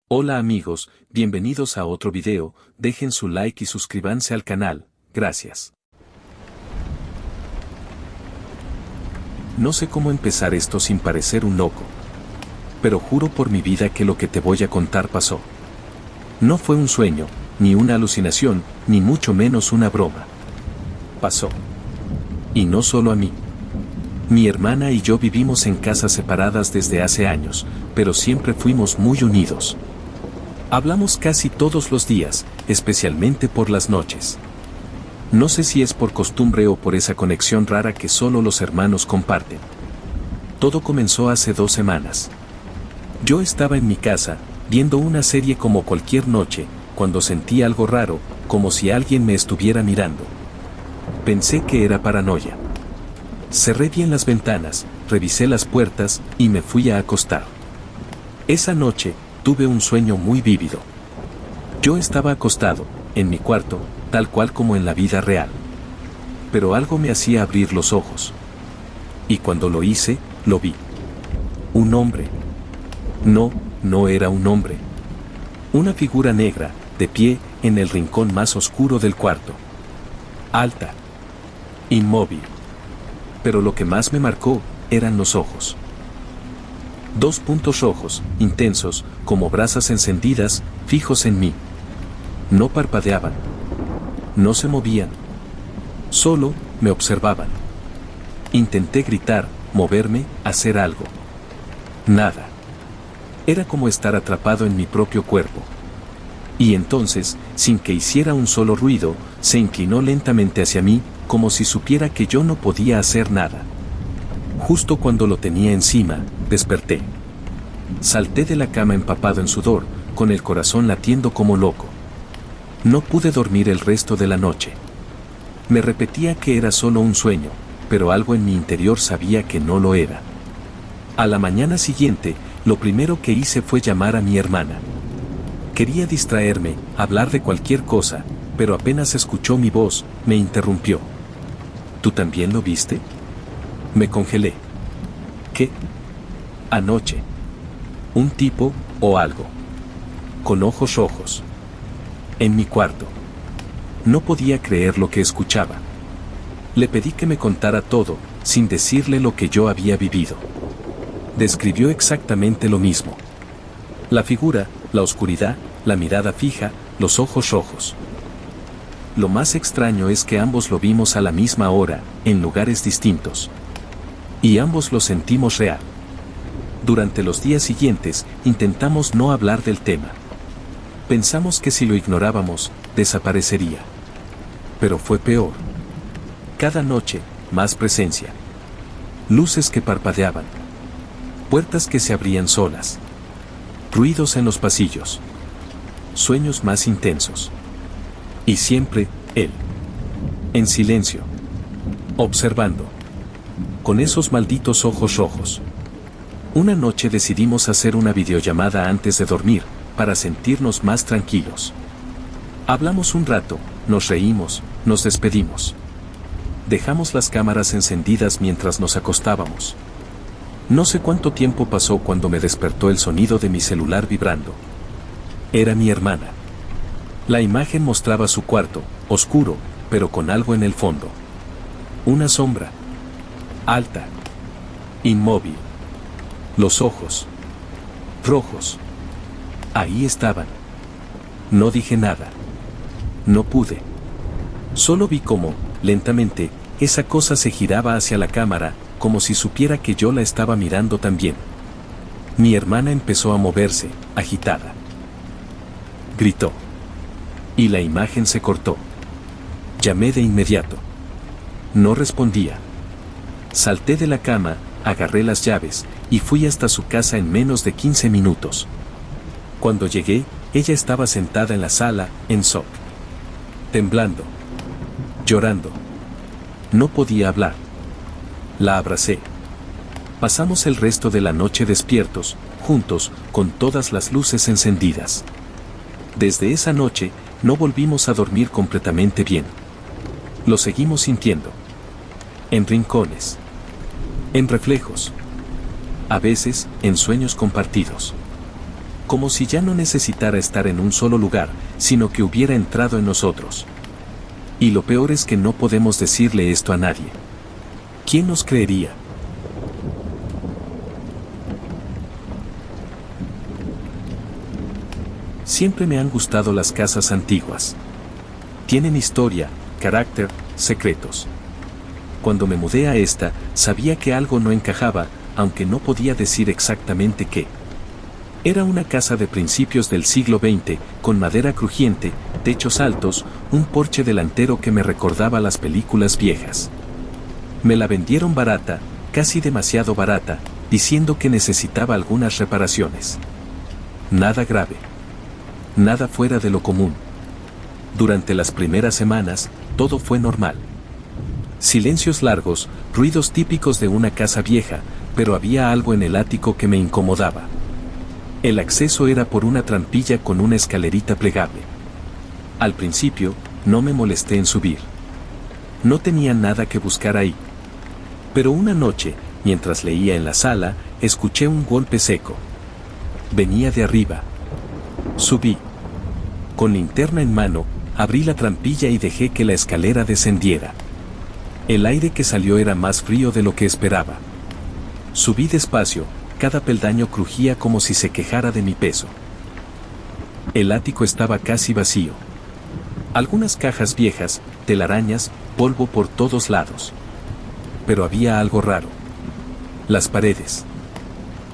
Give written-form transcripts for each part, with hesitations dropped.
Hola amigos, bienvenidos a otro video, dejen su like y suscríbanse al canal, gracias. No sé cómo empezar esto sin parecer un loco. Pero juro por mi vida que lo que te voy a contar pasó. No fue un sueño, ni una alucinación, ni mucho menos una broma. Pasó. Y no solo a mí. Mi hermana y yo vivimos en casas separadas desde hace años, pero siempre fuimos muy unidos. Hablamos casi todos los días, especialmente por las noches. No sé si es por costumbre o por esa conexión rara que solo los hermanos comparten. Todo comenzó hace 2 semanas. Yo estaba en mi casa, viendo una serie como cualquier noche, cuando sentí algo raro, como si alguien me estuviera mirando. Pensé que era paranoia. Cerré bien las ventanas, revisé las puertas y me fui a acostar. Esa noche, tuve un sueño muy vívido. Yo estaba acostado, en mi cuarto, tal cual como en la vida real. Pero algo me hacía abrir los ojos. Y cuando lo hice, lo vi. Un hombre. No era un hombre. Una figura negra, de pie, en el rincón más oscuro del cuarto. Alta. Inmóvil. Pero lo que más me marcó, eran los ojos. 2 puntos rojos, intensos, como brasas encendidas, fijos en mí. No parpadeaban. No se movían. Solo, me observaban. Intenté gritar, moverme, hacer algo. Nada. Era como estar atrapado en mi propio cuerpo. Y entonces, sin que hiciera un solo ruido, se inclinó lentamente hacia mí, como si supiera que yo no podía hacer nada. Justo cuando lo tenía encima, desperté. Salté de la cama empapado en sudor, con el corazón latiendo como loco. No pude dormir el resto de la noche. Me repetía que era solo un sueño, pero algo en mi interior sabía que no lo era. A la mañana siguiente, lo primero que hice fue llamar a mi hermana. Quería distraerme, hablar de cualquier cosa, pero apenas escuchó mi voz, me interrumpió. ¿Tú también lo viste? Me congelé. ¿Qué? Anoche. Un tipo, o algo. Con ojos rojos. En mi cuarto. No podía creer lo que escuchaba. Le pedí que me contara todo, sin decirle lo que yo había vivido. Describió exactamente lo mismo. La figura, la oscuridad, la mirada fija, los ojos rojos. Lo más extraño es que ambos lo vimos a la misma hora, en lugares distintos. Y ambos lo sentimos real. Durante los días siguientes, intentamos no hablar del tema. Pensamos que si lo ignorábamos, desaparecería. Pero fue peor. Cada noche, más presencia. Luces que parpadeaban. Puertas que se abrían solas. Ruidos en los pasillos. Sueños más intensos. Y siempre, él. En silencio. Observando. Con esos malditos ojos rojos. Una noche decidimos hacer una videollamada antes de dormir, para sentirnos más tranquilos. Hablamos un rato, nos reímos, nos despedimos. Dejamos las cámaras encendidas mientras nos acostábamos. No sé cuánto tiempo pasó cuando me despertó el sonido de mi celular vibrando. Era mi hermana. La imagen mostraba su cuarto, oscuro, pero con algo en el fondo. Una sombra. Alta. Inmóvil. Los ojos. Rojos. Ahí estaban. No dije nada. No pude. Solo vi cómo, lentamente, esa cosa se giraba hacia la cámara, como si supiera que yo la estaba mirando también. Mi hermana empezó a moverse, agitada. Gritó. Y la imagen se cortó. Llamé de inmediato. No respondía. Salté de la cama, agarré las llaves, y fui hasta su casa en menos de 15 minutos. Cuando llegué, ella estaba sentada en la sala, en shock. Temblando. Llorando. No podía hablar. La abracé. Pasamos el resto de la noche despiertos, juntos, con todas las luces encendidas. Desde esa noche, no volvimos a dormir completamente bien. Lo seguimos sintiendo. En rincones. En reflejos. A veces, en sueños compartidos. Como si ya no necesitara estar en un solo lugar, sino que hubiera entrado en nosotros. Y lo peor es que no podemos decirle esto a nadie. ¿Quién nos creería? Siempre me han gustado las casas antiguas. Tienen historia, carácter, secretos. Cuando me mudé a esta, sabía que algo no encajaba, aunque no podía decir exactamente qué. Era una casa de principios del siglo XX, con madera crujiente, techos altos, un porche delantero que me recordaba las películas viejas. Me la vendieron barata, casi demasiado barata, diciendo que necesitaba algunas reparaciones. Nada grave. Nada fuera de lo común. Durante las primeras semanas, todo fue normal. Silencios largos, ruidos típicos de una casa vieja, pero había algo en el ático que me incomodaba. El acceso era por una trampilla con una escalerita plegable. Al principio, no me molesté en subir. No tenía nada que buscar ahí. Pero una noche, mientras leía en la sala, escuché un golpe seco. Venía de arriba. Subí. Con linterna en mano, abrí la trampilla y dejé que la escalera descendiera. El aire que salió era más frío de lo que esperaba. Subí despacio, cada peldaño crujía como si se quejara de mi peso. El ático estaba casi vacío. Algunas cajas viejas, telarañas, polvo por todos lados. Pero había algo raro. Las paredes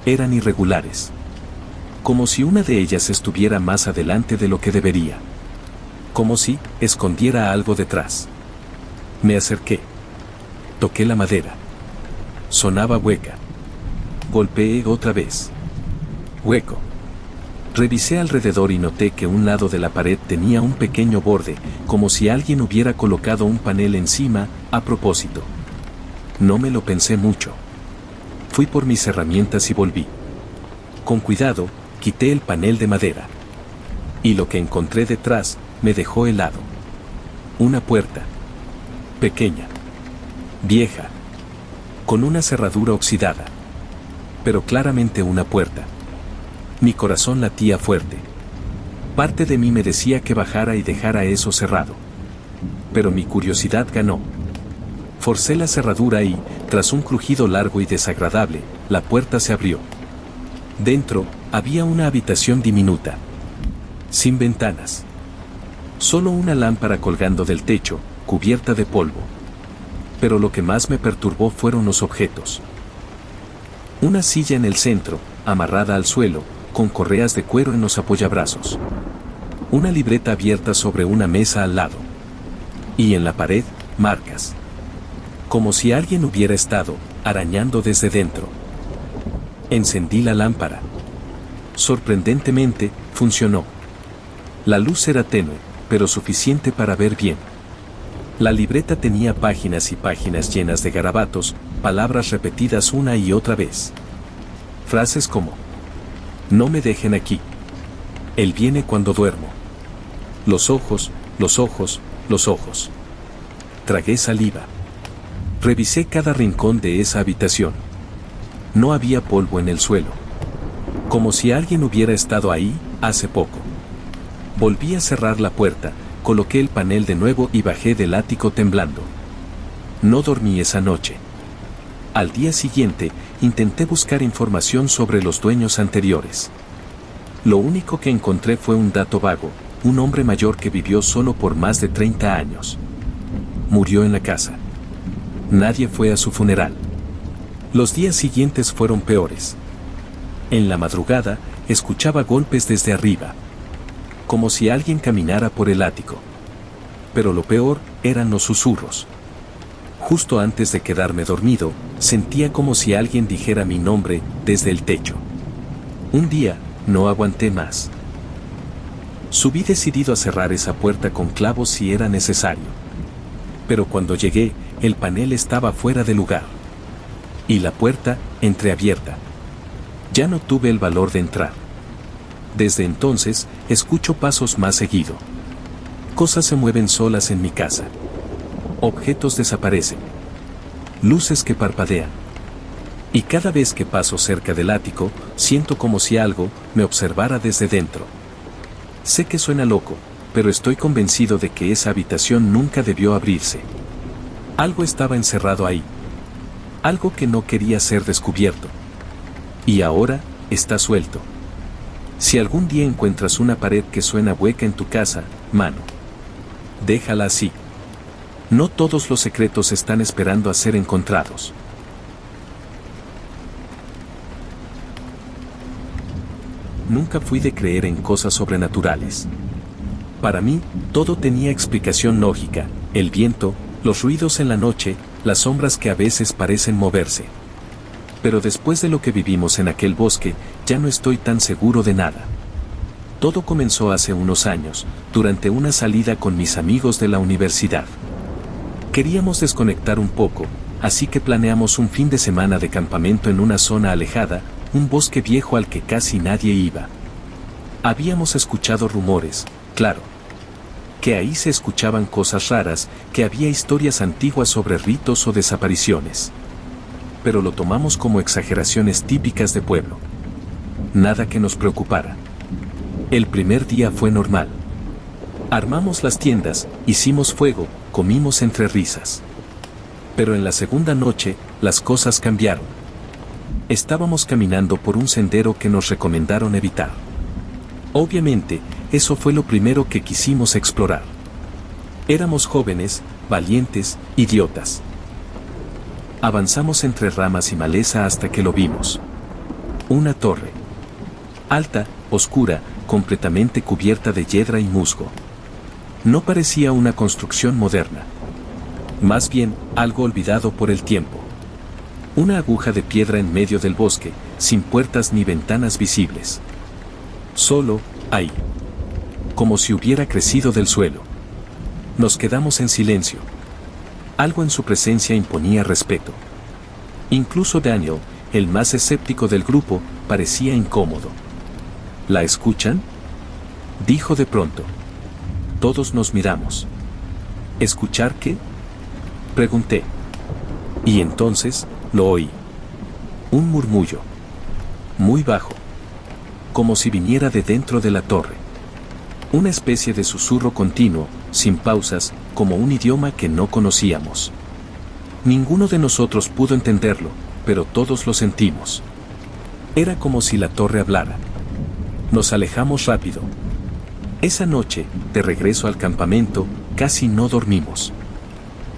eran irregulares. Como si una de ellas estuviera más adelante de lo que debería. Como si escondiera algo detrás. Me acerqué. Toqué la madera. Sonaba hueca. Golpeé otra vez. Hueco. Revisé alrededor y noté que un lado de la pared tenía un pequeño borde, como si alguien hubiera colocado un panel encima, a propósito. No me lo pensé mucho. Fui por mis herramientas y volví. Con cuidado, quité el panel de madera. Y lo que encontré detrás, me dejó helado. Una puerta. Pequeña. Vieja. Con una cerradura oxidada. Pero claramente una puerta. Mi corazón latía fuerte. Parte de mí me decía que bajara y dejara eso cerrado. Pero mi curiosidad ganó. Forcé la cerradura y, tras un crujido largo y desagradable, la puerta se abrió. Dentro, había una habitación diminuta. Sin ventanas. Solo una lámpara colgando del techo, cubierta de polvo. Pero lo que más me perturbó fueron los objetos. Una silla en el centro, amarrada al suelo, con correas de cuero en los apoyabrazos. Una libreta abierta sobre una mesa al lado. Y en la pared, marcas. Como si alguien hubiera estado arañando desde dentro. Encendí la lámpara. Sorprendentemente, funcionó. La luz era tenue, pero suficiente para ver bien. La libreta tenía páginas y páginas llenas de garabatos, palabras repetidas una y otra vez. Frases como: no me dejen aquí. Él viene cuando duermo. Los ojos, los ojos, los ojos. Tragué saliva. Revisé cada rincón de esa habitación. No había polvo en el suelo. Como si alguien hubiera estado ahí, hace poco. Volví a cerrar la puerta, coloqué el panel de nuevo y bajé del ático temblando. No dormí esa noche. Al día siguiente, intenté buscar información sobre los dueños anteriores. Lo único que encontré fue un dato vago: un hombre mayor que vivió solo por más de 30 años. Murió en la casa. Nadie fue a su funeral. Los días siguientes fueron peores. En la madrugada, escuchaba golpes desde arriba. Como si alguien caminara por el ático. Pero lo peor eran los susurros. Justo antes de quedarme dormido, sentía como si alguien dijera mi nombre desde el techo. Un día, no aguanté más. Subí decidido a cerrar esa puerta con clavos si era necesario. Pero cuando llegué, el panel estaba fuera de lugar. Y la puerta, entreabierta. Ya no tuve el valor de entrar. Desde entonces, escucho pasos más seguido. Cosas se mueven solas en mi casa. Objetos desaparecen. Luces que parpadean. Y cada vez que paso cerca del ático, siento como si algo me observara desde dentro. Sé que suena loco, pero estoy convencido de que esa habitación nunca debió abrirse. Algo estaba encerrado ahí. Algo que no quería ser descubierto. Y ahora, está suelto. Si algún día encuentras una pared que suena hueca en tu casa, mano, déjala así. No todos los secretos están esperando a ser encontrados. Nunca fui de creer en cosas sobrenaturales. Para mí, todo tenía explicación lógica: el viento, los ruidos en la noche, las sombras que a veces parecen moverse. Pero después de lo que vivimos en aquel bosque, ya no estoy tan seguro de nada. Todo comenzó hace unos años, durante una salida con mis amigos de la universidad. Queríamos desconectar un poco, así que planeamos un fin de semana de campamento en una zona alejada, un bosque viejo al que casi nadie iba. Habíamos escuchado rumores, claro, que ahí se escuchaban cosas raras, que había historias antiguas sobre ritos o desapariciones. Pero lo tomamos como exageraciones típicas de pueblo. Nada que nos preocupara. El primer día fue normal. Armamos las tiendas, hicimos fuego, comimos entre risas. Pero en la segunda noche, las cosas cambiaron. Estábamos caminando por un sendero que nos recomendaron evitar. Obviamente, eso fue lo primero que quisimos explorar. Éramos jóvenes, valientes, idiotas. Avanzamos entre ramas y maleza hasta que lo vimos. Una torre. Alta, oscura, completamente cubierta de hiedra y musgo. No parecía una construcción moderna. Más bien, algo olvidado por el tiempo. Una aguja de piedra en medio del bosque, sin puertas ni ventanas visibles. Solo, ahí. Como si hubiera crecido del suelo. Nos quedamos en silencio. Algo en su presencia imponía respeto. Incluso Daniel, el más escéptico del grupo, parecía incómodo. ¿La escuchan?, dijo de pronto. Todos nos miramos. ¿Escuchar qué?, pregunté. Y entonces, lo oí. Un murmullo. Muy bajo. Como si viniera de dentro de la torre. Una especie de susurro continuo, sin pausas, como un idioma que no conocíamos. Ninguno de nosotros pudo entenderlo, pero todos lo sentimos. Era como si la torre hablara. Nos alejamos rápido. Esa noche, de regreso al campamento, casi no dormimos.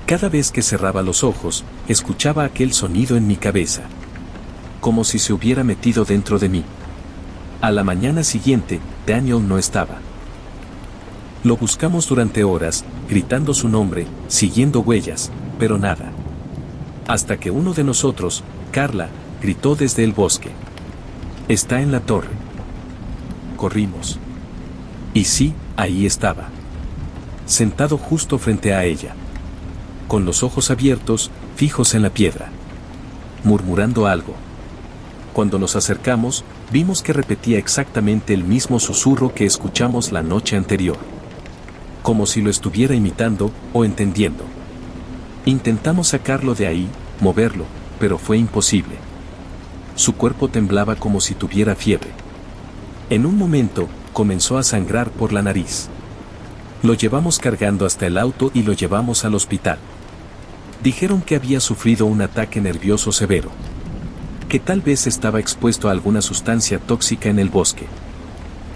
Cada vez que cerraba los ojos, escuchaba aquel sonido en mi cabeza. Como si se hubiera metido dentro de mí. A la mañana siguiente, Daniel no estaba. Lo buscamos durante horas, gritando su nombre, siguiendo huellas, pero nada. Hasta que uno de nosotros, Carla, gritó desde el bosque. «Está en la torre». Corrimos. Y sí, ahí estaba. Sentado justo frente a ella. Con los ojos abiertos, fijos en la piedra. Murmurando algo. Cuando nos acercamos, vimos que repetía exactamente el mismo susurro que escuchamos la noche anterior. Como si lo estuviera imitando o entendiendo. Intentamos sacarlo de ahí, moverlo, pero fue imposible. Su cuerpo temblaba como si tuviera fiebre. En un momento, comenzó a sangrar por la nariz. Lo llevamos cargando hasta el auto y lo llevamos al hospital. Dijeron que había sufrido un ataque nervioso severo. Que tal vez estaba expuesto a alguna sustancia tóxica en el bosque.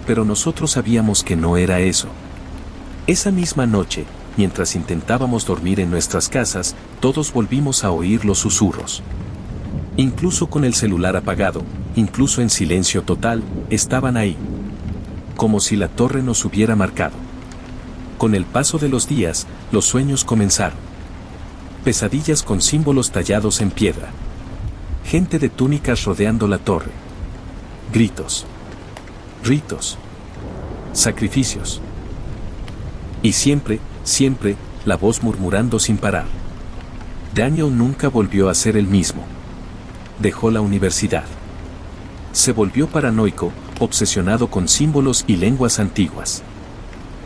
Pero nosotros sabíamos que no era eso. Esa misma noche, mientras intentábamos dormir en nuestras casas, todos volvimos a oír los susurros. Incluso con el celular apagado, incluso en silencio total, estaban ahí. Como si la torre nos hubiera marcado. Con el paso de los días, los sueños comenzaron. Pesadillas con símbolos tallados en piedra. Gente de túnicas rodeando la torre. Gritos. Ritos. Sacrificios. Y siempre, siempre, la voz murmurando sin parar. Daniel nunca volvió a ser el mismo. Dejó la universidad. Se volvió paranoico, obsesionado con símbolos y lenguas antiguas.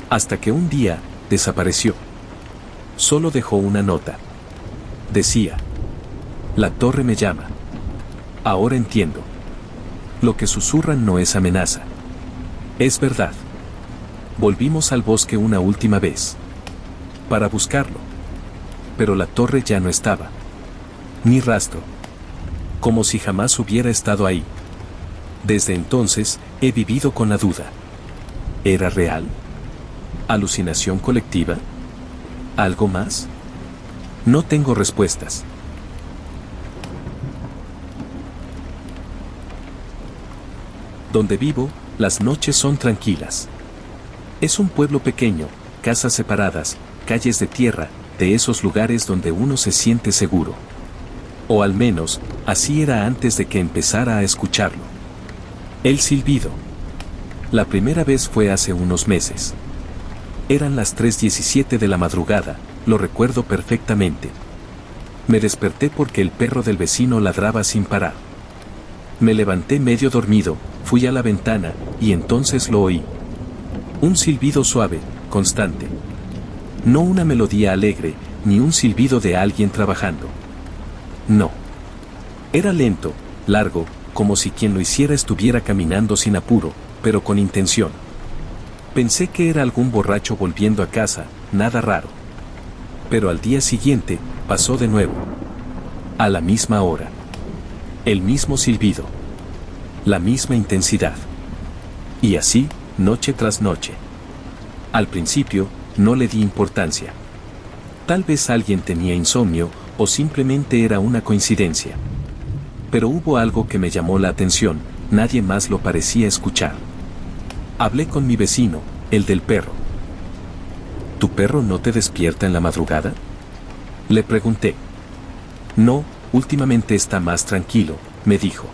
Hasta que un día, desapareció. Solo dejó una nota. Decía: «La torre me llama». Ahora entiendo. Lo que susurran no es amenaza. Es verdad. Volvimos al bosque una última vez. Para buscarlo. Pero la torre ya no estaba. Ni rastro. Como si jamás hubiera estado ahí. Desde entonces, he vivido con la duda. ¿Era real? ¿Alucinación colectiva? ¿Algo más? No tengo respuestas. Donde vivo, las noches son tranquilas. Es un pueblo pequeño, casas separadas, calles de tierra, de esos lugares donde uno se siente seguro. O al menos, así era antes de que empezara a escucharlo. El silbido. La primera vez fue hace unos meses. Eran las 3:17 de la madrugada, lo recuerdo perfectamente. Me desperté porque el perro del vecino ladraba sin parar. Me levanté medio dormido, fui a la ventana, y entonces lo oí. Un silbido suave, constante. No una melodía alegre, ni un silbido de alguien trabajando. No. Era lento, largo, como si quien lo hiciera estuviera caminando sin apuro, pero con intención. Pensé que era algún borracho volviendo a casa, nada raro. Pero al día siguiente, pasó de nuevo. A la misma hora. El mismo silbido. La misma intensidad. Y así, noche tras noche. Al principio, no le di importancia. Tal vez alguien tenía insomnio, o simplemente era una coincidencia. Pero hubo algo que me llamó la atención, nadie más lo parecía escuchar. Hablé con mi vecino, el del perro. ¿Tu perro no te despierta en la madrugada? Le pregunté. No, últimamente está más tranquilo, me dijo.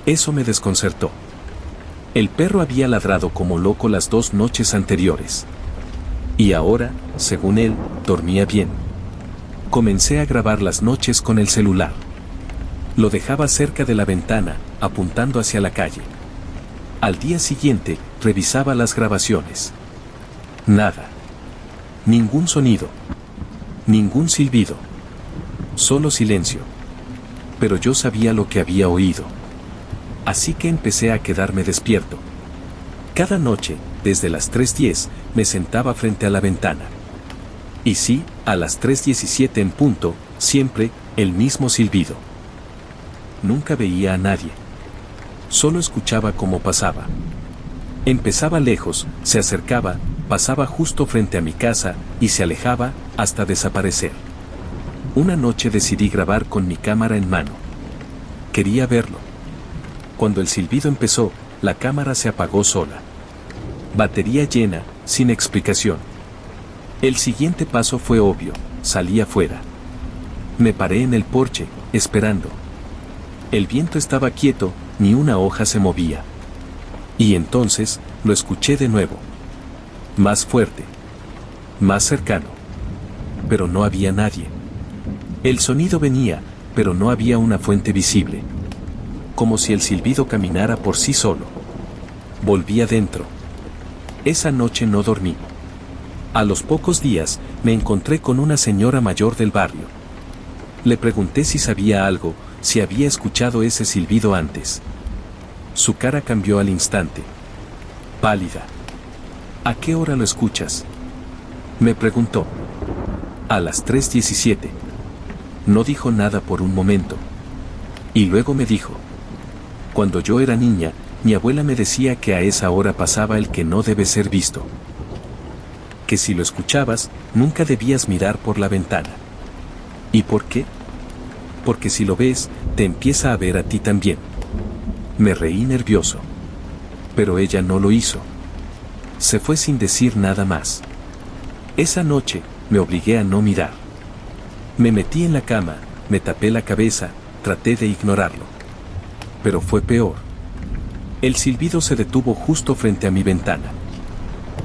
Eso me desconcertó. El perro había ladrado como loco las 2 noches anteriores. Y ahora, según él, dormía bien. Comencé a grabar las noches con el celular. Lo dejaba cerca de la ventana, apuntando hacia la calle. Al día siguiente, revisaba las grabaciones. Nada. Ningún sonido. Ningún silbido. Solo silencio. Pero yo sabía lo que había oído. Así que empecé a quedarme despierto. Cada noche, desde las 3:10, me sentaba frente a la ventana. Y sí, a las 3:17 en punto, siempre, el mismo silbido. Nunca veía a nadie. Solo escuchaba cómo pasaba. Empezaba lejos, se acercaba, pasaba justo frente a mi casa, y se alejaba, hasta desaparecer. Una noche decidí grabar con mi cámara en mano. Quería verlo. Cuando el silbido empezó, la cámara se apagó sola. Batería llena, sin explicación. El siguiente paso fue obvio, salí afuera. Me paré en el porche, esperando. El viento estaba quieto, ni una hoja se movía. Y entonces, lo escuché de nuevo. Más fuerte. Más cercano. Pero no había nadie. El sonido venía, pero no había una fuente visible. Como si el silbido caminara por sí solo. Volví adentro. Esa noche no dormí. A los pocos días, me encontré con una señora mayor del barrio. Le pregunté si sabía algo, si había escuchado ese silbido antes. Su cara cambió al instante. Pálida. ¿A qué hora lo escuchas? Me preguntó. A las 3:17. No dijo nada por un momento. Y luego me dijo. Cuando yo era niña, mi abuela me decía que a esa hora pasaba el que no debe ser visto. Que si lo escuchabas, nunca debías mirar por la ventana. ¿Y por qué? Porque si lo ves, te empieza a ver a ti también. Me reí nervioso. Pero ella no lo hizo. Se fue sin decir nada más. Esa noche, me obligué a no mirar. Me metí en la cama, me tapé la cabeza, traté de ignorarlo. Pero fue peor. El silbido se detuvo justo frente a mi ventana.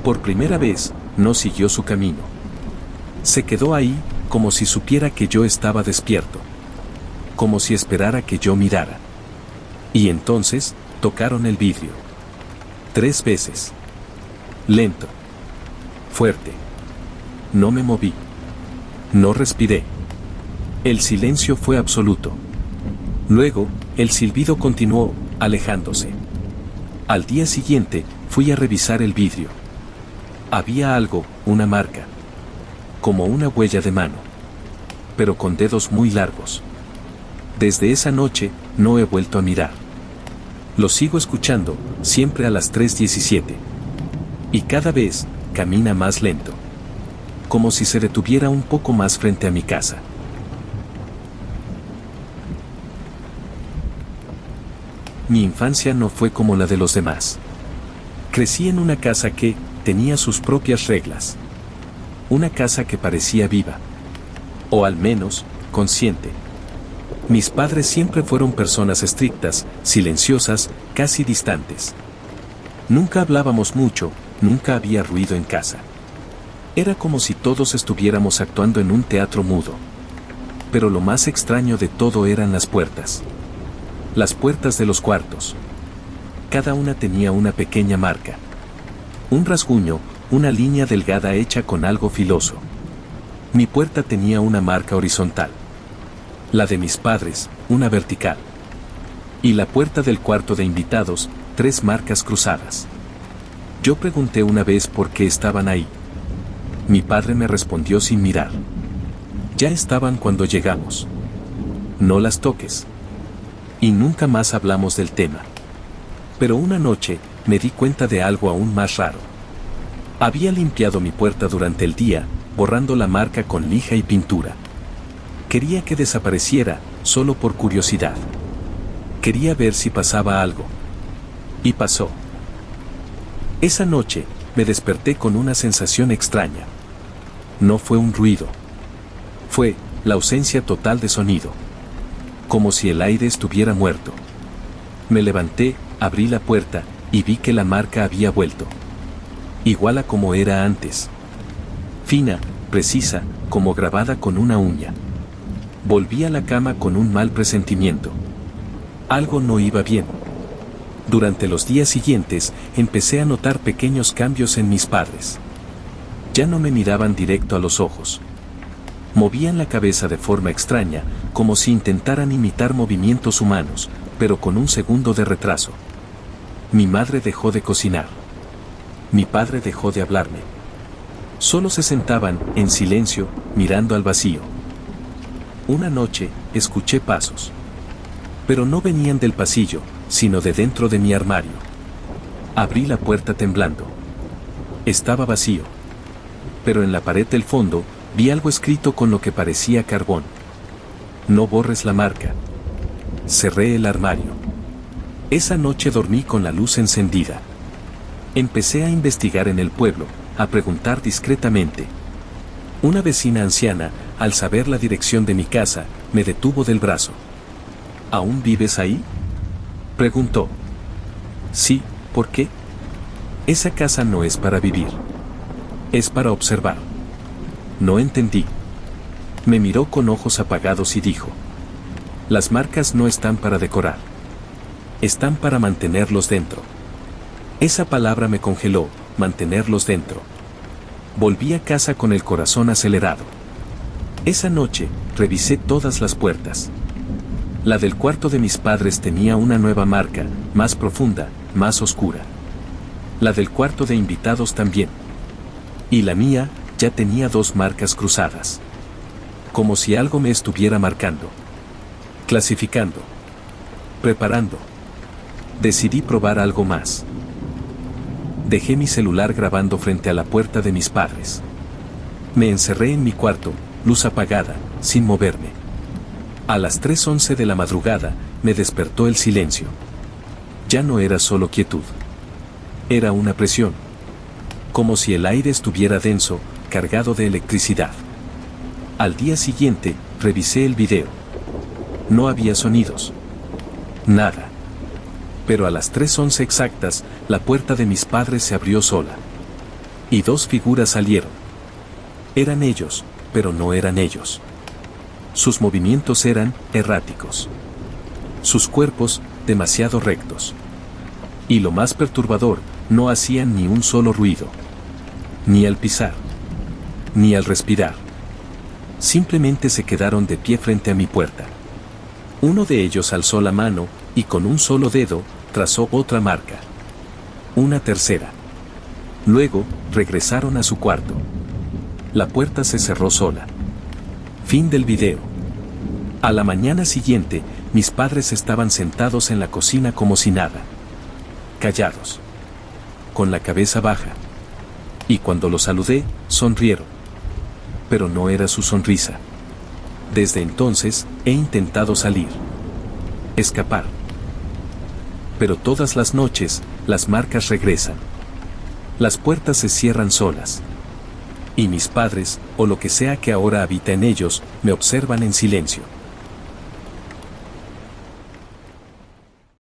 Por primera vez, no siguió su camino. Se quedó ahí, como si supiera que yo estaba despierto. Como si esperara que yo mirara. Y entonces, tocaron el vidrio. 3 veces. Lento. Fuerte. No me moví. No respiré. El silencio fue absoluto. Luego, el silbido continuó, alejándose. Al día siguiente, fui a revisar el vidrio. Había algo, una marca. Como una huella de mano. Pero con dedos muy largos. Desde esa noche, no he vuelto a mirar. Lo sigo escuchando, siempre a las 3:17. Y cada vez, camina más lento. Como si se detuviera un poco más frente a mi casa. Mi infancia no fue como la de los demás. Crecí en una casa que tenía sus propias reglas. Una casa que parecía viva. O al menos, consciente. Mis padres siempre fueron personas estrictas, silenciosas, casi distantes. Nunca hablábamos mucho, nunca había ruido en casa. Era como si todos estuviéramos actuando en un teatro mudo. Pero lo más extraño de todo eran las puertas. Las puertas de los cuartos. Cada una tenía una pequeña marca. Un rasguño, una línea delgada hecha con algo filoso. Mi puerta tenía una marca horizontal. La de mis padres, una vertical. Y la puerta del cuarto de invitados, 3 marcas cruzadas. Yo pregunté una vez por qué estaban ahí. Mi padre me respondió sin mirar. Ya estaban cuando llegamos. No las toques. Y nunca más hablamos del tema. Pero una noche, me di cuenta de algo aún más raro. Había limpiado mi puerta durante el día, borrando la marca con lija y pintura. Quería que desapareciera, solo por curiosidad. Quería ver si pasaba algo. Y pasó. Esa noche, me desperté con una sensación extraña. No fue un ruido. Fue la ausencia total de sonido. Como si el aire estuviera muerto. Me levanté, abrí la puerta, y vi que la marca había vuelto. Igual a como era antes. Fina, precisa, como grabada con una uña. Volví a la cama con un mal presentimiento. Algo no iba bien. Durante los días siguientes, empecé a notar pequeños cambios en mis padres. Ya no me miraban directo a los ojos. Movían la cabeza de forma extraña, como si intentaran imitar movimientos humanos, pero con un segundo de retraso. Mi madre dejó de cocinar. Mi padre dejó de hablarme. Solo se sentaban, en silencio, mirando al vacío. Una noche, escuché pasos. Pero no venían del pasillo, sino de dentro de mi armario. Abrí la puerta temblando. Estaba vacío. Pero en la pared del fondo, vi algo escrito con lo que parecía carbón. No borres la marca. Cerré el armario. Esa noche dormí con la luz encendida. Empecé a investigar en el pueblo, a preguntar discretamente. Una vecina anciana, al saber la dirección de mi casa, me detuvo del brazo. ¿Aún vives ahí?, preguntó. Sí, ¿por qué? Esa casa no es para vivir. Es para observar. No entendí. Me miró con ojos apagados y dijo: las marcas no están para decorar. Están para mantenerlos dentro. Esa palabra me congeló, mantenerlos dentro. Volví a casa con el corazón acelerado. Esa noche, revisé todas las puertas. La del cuarto de mis padres tenía una nueva marca, más profunda, más oscura. La del cuarto de invitados también. Y la mía, ya tenía 2 marcas cruzadas. Como si algo me estuviera marcando. Clasificando. Preparando. Decidí probar algo más. Dejé mi celular grabando frente a la puerta de mis padres. Me encerré en mi cuarto, luz apagada, sin moverme. A las 3:11 de la madrugada, me despertó el silencio. Ya no era solo quietud. Era una presión. Como si el aire estuviera denso, cargado de electricidad. Al día siguiente, revisé el video. No había sonidos. Nada. Pero a las 3:11 exactas, la puerta de mis padres se abrió sola. Y 2 figuras salieron. Eran ellos, pero no eran ellos. Sus movimientos eran erráticos. Sus cuerpos, demasiado rectos. Y lo más perturbador, no hacían ni un solo ruido. Ni al pisar. Ni al respirar. Simplemente se quedaron de pie frente a mi puerta. Uno de ellos alzó la mano, y con un solo dedo, trazó otra marca. Una tercera. Luego, regresaron a su cuarto. La puerta se cerró sola. Fin del video. A la mañana siguiente, mis padres estaban sentados en la cocina como si nada. Callados. Con la cabeza baja. Y cuando los saludé, sonrieron. Pero no era su sonrisa. Desde entonces, he intentado salir. Escapar. Pero todas las noches, las marcas regresan. Las puertas se cierran solas. Y mis padres, o lo que sea que ahora habita en ellos, me observan en silencio.